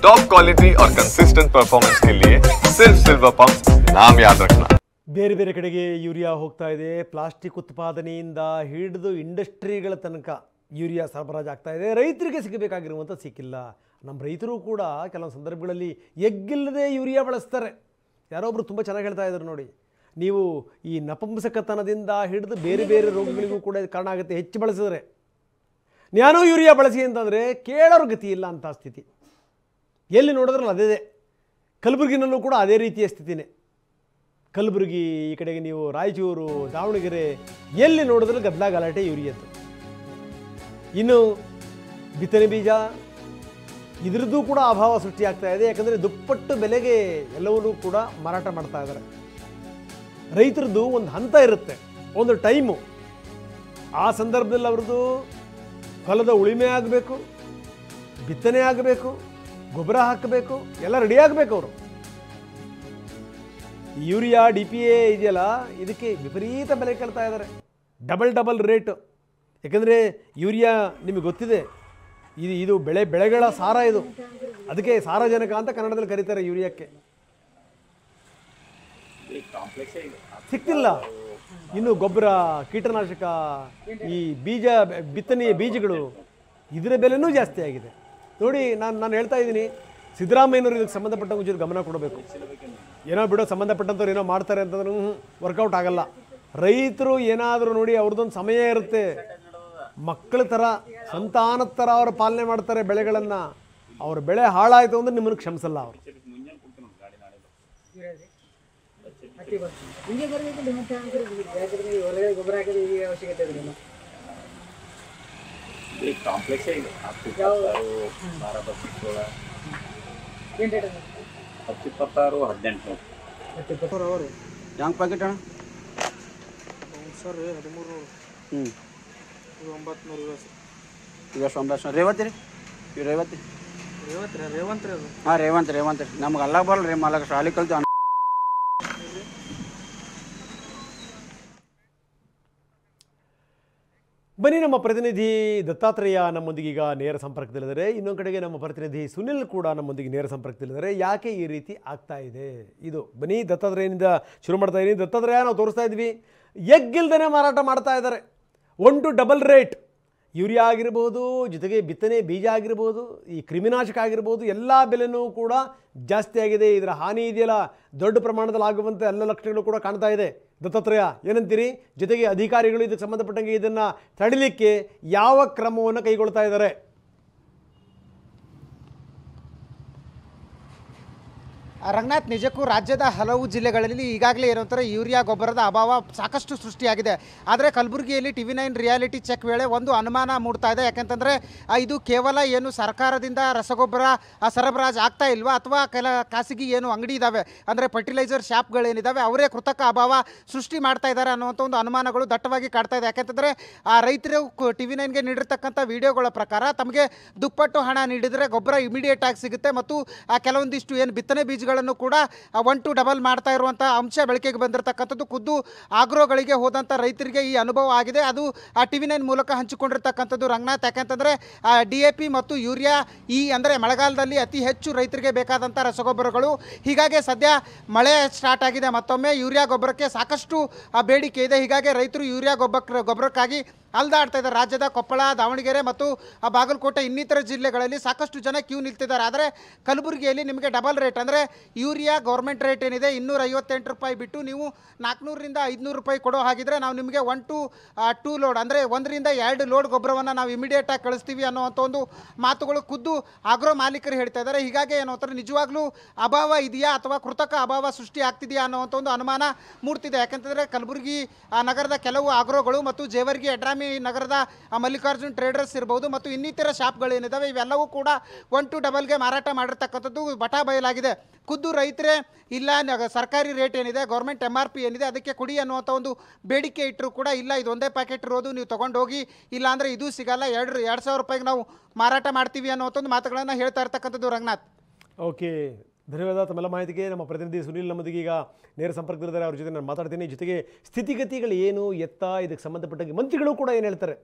Top quality और consistent performance के लिए सिर्फ सिल्वर पंप नाम याद रखना। ಬೇರೆ ಬೇರೆ ಕಡೆಗೆ ಯೂರಿಯಾ ಹೋಗ್ತಾ ಇದೆ. ಪ್ಲಾಸ್ಟಿಕ್ ಉತ್ಪಾದನೆಯಿಂದ ಹಿಡಿದು ಇಂಡಸ್ಟ್ರಿಗಳ ತನಕ ಯೂರಿಯಾ ಸರಬರಾಜು ಆಗ್ತಾ ಇದೆ. ರೈತರಿಗೆ ಸಿಗಬೇಕಾಗಿರುವಂಥ ಸಿಕ್ಕಿಲ್ಲ. ನಮ್ಮ ರೈತರು ಕೂಡ ಕೆಲವೊಂದು ಸಂದರ್ಭಗಳಲ್ಲಿ ಎಗ್ಗಿಲ್ಲದೆ ಯೂರಿಯಾ ಬಳಸ್ತಾರೆ. ಯಾರೊಬ್ಬರು ತುಂಬ ಚೆನ್ನಾಗಿ ಹೇಳ್ತಾ ಇದ್ರು ನೋಡಿ, ನೀವು ಈ ನಪುಂಸಕತನದಿಂದ ಹಿಡಿದು ಬೇರೆ ಬೇರೆ ರೋಗಗಳಿಗೂ ಕೂಡ ಕಾರಣ ಆಗುತ್ತೆ ಹೆಚ್ಚು ಬಳಸಿದ್ರೆ. ನ್ಯಾನೋ ಯೂರಿಯಾ ಬಳಸಿ ಅಂತಂದರೆ ಕೇಳೋರು ಗತಿ ಇಲ್ಲ ಅಂತ ಸ್ಥಿತಿ. ಎಲ್ಲಿ ನೋಡಿದ್ರಲ್ಲ ಅದೇ. ಕಲಬುರಗಿನಲ್ಲೂ ಕೂಡ ಅದೇ ರೀತಿಯ ಸ್ಥಿತಿನೇ. ಕಲಬುರಗಿ ಈ ಕಡೆಗೆ ನೀವು ರಾಯಚೂರು, ದಾವಣಗೆರೆ ಎಲ್ಲಿ ನೋಡಿದ್ರೆ ಗದ್ದಲ ಗಲಾಟೆ ಯೂರಿಯದ್ದು. ಇನ್ನು ಬಿತ್ತನೆ ಬೀಜ ಇದರದ್ದು ಕೂಡ ಅಭಾವ ಸೃಷ್ಟಿಯಾಗ್ತಾ ಇದೆ. ಯಾಕಂದರೆ ದುಪ್ಪಟ್ಟು ಬೆಲೆಗೆ ಎಲ್ಲವನ್ನೂ ಕೂಡ ಮಾರಾಟ ಮಾಡ್ತಾ ಇದ್ದಾರೆ. ರೈತರದ್ದು ಒಂದು ಹಂತ ಇರುತ್ತೆ, ಒಂದು ಟೈಮು. ಆ ಸಂದರ್ಭದಲ್ಲಿ ಅವ್ರದ್ದು ಹೊಲದ ಉಳಿಮೆ ಆಗಬೇಕು, ಬಿತ್ತನೆ ಆಗಬೇಕು, ಗೊಬ್ಬರ ಹಾಕಬೇಕು, ಎಲ್ಲ ರೆಡಿ ಆಗಬೇಕು. ಅವರು ಯೂರಿಯಾ DPA ಇದೆಯಲ್ಲ, ಇದಕ್ಕೆ ವಿಪರೀತ ಬೆಲೆ ಕೇಳ್ತಾ ಇದ್ದಾರೆ, ಡಬಲ್ ರೇಟು. ಯಾಕಂದರೆ ಯೂರಿಯಾ ನಿಮಗೆ ಗೊತ್ತಿದೆ, ಇದು ಬೆಳೆಗಳ ಸಾರ. ಇದು ಅದಕ್ಕೆ ಸಾರಜನಕ ಅಂತ ಕನ್ನಡದಲ್ಲಿ ಕರೀತಾರೆ ಯೂರಿಯಾಕ್ಕೆ. ಸಿಗ್ತಿಲ್ಲ. ಇನ್ನು ಗೊಬ್ಬರ, ಕೀಟನಾಶಕ, ಈ ಬೀಜ, ಬಿತ್ತನೆಯ ಬೀಜಗಳು, ಇದರ ಬೆಲೆನೂ ಜಾಸ್ತಿ ಆಗಿದೆ. ನೋಡಿ, ನಾನು ಹೇಳ್ತಾ ಇದ್ದೀನಿ, ಸಿದ್ದರಾಮಯ್ಯನವರು ಇದಕ್ಕೆ ಸಂಬಂಧಪಟ್ಟ ಒಂಚೂರು ಗಮನ ಕೊಡಬೇಕು. ಏನೋ ಬಿಡೋ, ಸಂಬಂಧಪಟ್ಟಂಥವ್ರು ಏನೋ ಮಾಡ್ತಾರೆ ಅಂತಂದ್ರೆ ವರ್ಕೌಟ್ ಆಗಲ್ಲ. ರೈತರು ಏನಾದರೂ ನೋಡಿ, ಅವ್ರದ್ದೊಂದು ಸಮಯ ಇರುತ್ತೆ. ಮಕ್ಕಳ ಥರ, ಸಂತಾನದ ಥರ ಅವರು ಪಾಲನೆ ಮಾಡ್ತಾರೆ ಬೆಳೆಗಳನ್ನು. ಅವ್ರ ಬೆಳೆ ಹಾಳಾಯಿತು ಅಂದರೆ ನಿಮ್ಮನ್ನು ಕ್ಷಮಿಸಲ್ಲ ಅವರು. ಹೆಂಗೆ ಪ್ಯಾಕೆಟ್ ಅಣ್ಣ? ಸರ್ 1300. ಇದು 950. ಈಗ 900. ರೇವತಿ ರೀ? ಇವು ರೇವತಿ ರೇವಂತ್ ರೀ ಅದು. ಹಾಂ, ರೇವಂತ್ ರೀ. ನಮ್ಗೆ ಅಲ್ಲ ಬರಲ್ಲ ರೀ, ಮಲಗ ಶಾಲೆ ಕಲ್ತು. ಬನ್ನಿ, ನಮ್ಮ ಪ್ರತಿನಿಧಿ ದತ್ತಾತ್ರೇಯ ನಮ್ಮೊಂದಿಗೆ ಈಗ ನೇರ ಸಂಪರ್ಕದಲ್ಲಿದ್ದಾರೆ. ಇನ್ನೊಂದು ಕಡೆಗೆ ನಮ್ಮ ಪ್ರತಿನಿಧಿ ಸುನಿಲ್ ಕೂಡ ನಮ್ಮೊಂದಿಗೆ ನೇರ ಸಂಪರ್ಕದಲ್ಲಿದ್ದಾರೆ. ಯಾಕೆ ಈ ರೀತಿ ಆಗ್ತಾ ಇದೆ ಇದು? ಬನ್ನಿ, ದತ್ತಾತ್ರೇಯನಿಂದ ಶುರು ಮಾಡ್ತಾ ಇದ್ದೀನಿ. ದತ್ತಾತ್ರೇಯ, ನಾವು ತೋರಿಸ್ತಾ ಇದ್ವಿ, ಎಗ್ಗಿಲ್ದೇ ಮಾರಾಟ ಮಾಡ್ತಾ ಇದ್ದಾರೆ. 1 to ಡಬಲ್ ರೇಟ್. ಯೂರಿಯಾ ಆಗಿರ್ಬೋದು, ಜೊತೆಗೆ ಬಿತ್ತನೆ ಬೀಜ ಆಗಿರ್ಬೋದು, ಈ ಕ್ರಿಮಿನಾಶಕ ಆಗಿರ್ಬೋದು, ಎಲ್ಲ ಬೆಲೆನೂ ಕೂಡ ಜಾಸ್ತಿ ಆಗಿದೆ. ಇದರ ಹಾನಿ ಇದೆಯಲ್ಲ, ದೊಡ್ಡ ಪ್ರಮಾಣದಲ್ಲಿ ಆಗುವಂಥ ಎಲ್ಲ ಲಕ್ಷಣಗಳು ಕೂಡ ಕಾಣ್ತಾ ಇದೆ. ದತ್ತಾತ್ರೇಯ, ಏನಂತೀರಿ? ಜೊತೆಗೆ ಅಧಿಕಾರಿಗಳು ಇದಕ್ಕೆ ಸಂಬಂಧಪಟ್ಟಂಗೆ ಇದನ್ನು ತಡಿಲಿಕ್ಕೆ ಯಾವ ಕ್ರಮವನ್ನು ಕೈಗೊಳ್ತಾ ಇದ್ದಾರೆ? ರಂಗನಾಥ್, ನಿಜಕ್ಕೂ ರಾಜ್ಯದ ಹಲವು ಜಿಲ್ಲೆಗಳಲ್ಲಿ ಈಗಾಗಲೇ ಏನಂತಾರೆ ಯೂರಿಯಾ ಗೊಬ್ಬರದ ಅಭಾವ ಸಾಕಷ್ಟು ಸೃಷ್ಟಿಯಾಗಿದೆ. ಆದರೆ ಕಲಬುರಗಿಯಲ್ಲಿ TV9 ರಿಯಾಲಿಟಿ ಚೆಕ್ ವೇಳೆ ಒಂದು ಅನುಮಾನ ಮೂಡ್ತಾ ಇದೆ. ಯಾಕೆಂತಂದರೆ ಇದು ಕೇವಲ ಏನು ಸರ್ಕಾರದಿಂದ ರಸಗೊಬ್ಬರ ಸರಬರಾಜು ಆಗ್ತಾ ಇಲ್ವಾ, ಅಥವಾ ಖಾಸಗಿ ಏನು ಅಂಗಡಿ ಇದ್ದಾವೆ, ಅಂದರೆ ಫರ್ಟಿಲೈಸರ್ ಶಾಪ್ಗಳೇನಿದ್ದಾವೆ, ಅವರೇ ಕೃತಕ ಅಭಾವ ಸೃಷ್ಟಿ ಮಾಡ್ತಾ ಇದ್ದಾರೆ ಅನ್ನುವಂಥ ಒಂದು ಅನುಮಾನಗಳು ದಟ್ಟವಾಗಿ ಕಾಡ್ತಾ ಇದೆ. ಯಾಕೆಂತಂದರೆ ಆ ರೈತರು TV9ಗೆ ನೀಡಿರ್ತಕ್ಕಂಥ ವಿಡಿಯೋಗಳ ಪ್ರಕಾರ ತಮಗೆ ದುಪ್ಪಟ್ಟು ಹಣ ನೀಡಿದರೆ ಗೊಬ್ಬರ ಇಮಿಡಿಯೇಟ್ ಆಗಿ ಸಿಗುತ್ತೆ, ಮತ್ತು ಕೆಲವೊಂದಿಷ್ಟು ಏನು ಬಿತ್ತನೆ ಬೀಜಗಳು ಕೂಡ 1 to ಡಬಲ್ ಮಾಡ್ತಾ ಇರುವಂಥ ಅಂಶ ಬೆಳಕಿಗೆ ಬಂದಿರತಕ್ಕಂಥದ್ದು. ಖುದ್ದು ಆಗ್ರೋಗಳಿಗೆ ಹೋದಂಥ ರೈತರಿಗೆ ಈ ಅನುಭವ ಆಗಿದೆ. ಅದು TV9 ಮೂಲಕ ಹಂಚಿಕೊಂಡಿರ್ತಕ್ಕಂಥದ್ದು ರಂಗನಾಥ್. ಯಾಕೆಂತಂದರೆ DAP ಮತ್ತು ಯೂರಿಯಾ ಅಂದರೆ ಮಳೆಗಾಲದಲ್ಲಿ ಅತಿ ಹೆಚ್ಚು ರೈತರಿಗೆ ಬೇಕಾದಂಥ ರಸಗೊಬ್ಬರಗಳು. ಹೀಗಾಗಿ ಸದ್ಯ ಮಳೆ ಸ್ಟಾರ್ಟ್ ಆಗಿದೆ, ಮತ್ತೊಮ್ಮೆ ಯೂರಿಯಾ ಗೊಬ್ಬರಕ್ಕೆ ಸಾಕಷ್ಟು ಬೇಡಿಕೆ ಇದೆ. ಹೀಗಾಗಿ ರೈತರು ಯೂರಿಯಾ ಗೊಬ್ಬರಕ್ಕಾಗಿ ಅಲ್ದಾಡ್ತಾ ಇದ್ದಾರೆ. ರಾಜ್ಯದ ಕೊಪ್ಪಳ, ದಾವಣಗೆರೆ ಮತ್ತು ಬಾಗಲಕೋಟೆ ಇನ್ನಿತರ ಜಿಲ್ಲೆಗಳಲ್ಲಿ ಸಾಕಷ್ಟು ಜನ ಕ್ಯೂ ನಿಲ್ತಿದ್ದಾರೆ. ಆದರೆ ಕಲಬುರಗಿಯಲ್ಲಿ ನಿಮಗೆ ಡಬಲ್ ರೇಟ್, ಅಂದರೆ ಯೂರಿಯಾ ಗೌರ್ಮೆಂಟ್ ರೇಟ್ ಏನಿದೆ 258 ರೂಪಾಯಿ ಬಿಟ್ಟು ನೀವು 400 ರಿಂದ 500 ರೂಪಾಯಿ ಕೊಡೋ ಹಾಗಿದ್ರೆ ನಾವು ನಿಮಗೆ 1 to 2 ಲೋಡ್, ಅಂದರೆ 1 ರಿಂದ 2 ಲೋಡ್ ಗೊಬ್ಬರವನ್ನು ನಾವು ಇಮಿಡಿಯೇಟಾಗಿ ಕಳಿಸ್ತೀವಿ ಅನ್ನೋವಂಥ ಒಂದು ಮಾತುಗಳು ಖುದ್ದು ಆಗ್ರೋ ಮಾಲೀಕರು ಹೇಳ್ತಾ ಇದ್ದಾರೆ. ಹೀಗಾಗಿ ಏನು ಅಂತಾರೆ, ನಿಜವಾಗ್ಲೂ ಅಭಾವ ಇದೆಯಾ ಅಥವಾ ಕೃತಕ ಅಭಾವ ಸೃಷ್ಟಿ ಆಗ್ತಿದೆಯಾ ಅನ್ನೋವಂಥ ಒಂದು ಅನುಮಾನ ಮೂಡ್ತಿದೆ. ಯಾಕೆಂತಂದರೆ ಕಲಬುರಗಿ ನಗರದ ಕೆಲವು ಆಗ್ರೋಗಳು ಮತ್ತು ಜೇವರ್ಗಿ, ಅಡ್ರಾಮಿ ನಗರದ ಮಲ್ಲಿಕಾರ್ಜುನ್ ಟ್ರೇಡರ್ಸ್ ಇರ್ಬೋದು ಮತ್ತು ಇನ್ನಿತರ ಶಾಪ್ಗಳೇನಿದ್ದಾವೆ, ಇವೆಲ್ಲವೂ ಕೂಡ 1 to ಡಬಲ್ಗೆ ಮಾರಾಟ ಮಾಡಿರ್ತಕ್ಕಂಥದ್ದು ಬಟಾ ಬಯಲಾಗಿದೆ. ಖುದ್ದು ರೈತರೇ ಇಲ್ಲ, ಸರ್ಕಾರಿ ರೇಟ್ ಏನಿದೆ, ಗೌರ್ಮೆಂಟ್ MRP ಏನಿದೆ ಅದಕ್ಕೆ ಕೊಡಿ ಅನ್ನುವಂಥ ಒಂದು ಬೇಡಿಕೆ ಇಟ್ಟರು ಕೂಡ ಇಲ್ಲ, ಇದು ಒಂದೇ ಪ್ಯಾಕೆಟ್ ಇರೋದು, ನೀವು ತೊಗೊಂಡು ಹೋಗಿ, ಇಲ್ಲ ಅಂದರೆ ಇದು ಸಿಗಲ್ಲ, 2,000 ರೂಪಾಯಿಗೆ ನಾವು ಮಾರಾಟ ಮಾಡ್ತೀವಿ ಅನ್ನೋಂಥ ಒಂದು ಮಾತುಗಳನ್ನು ಹೇಳ್ತಾ ಇರ್ತಕ್ಕಂಥದ್ದು ರಂಗನಾಥ್. ಓಕೆ, ಧನ್ಯವಾದ ತಮ್ಮೆಲ್ಲ ಮಾಹಿತಿಗೆ. ನಮ್ಮ ಪ್ರತಿನಿಧಿ ಸುನಿಲ್ ನಮ್ಮದಿಗೆ ಈಗ ನೇರ ಸಂಪರ್ಕದಲ್ಲಿದ್ದಾರೆ. ಅವ್ರ ಜೊತೆ ನಾನು ಮಾತಾಡ್ತೀನಿ. ಜೊತೆಗೆ ಸ್ಥಿತಿಗತಿಗಳು ಏನು, ಎತ್ತ, ಇದಕ್ಕೆ ಸಂಬಂಧಪಟ್ಟಾಗಿ ಮಂತ್ರಿಗಳು ಕೂಡ ಏನು ಹೇಳ್ತಾರೆ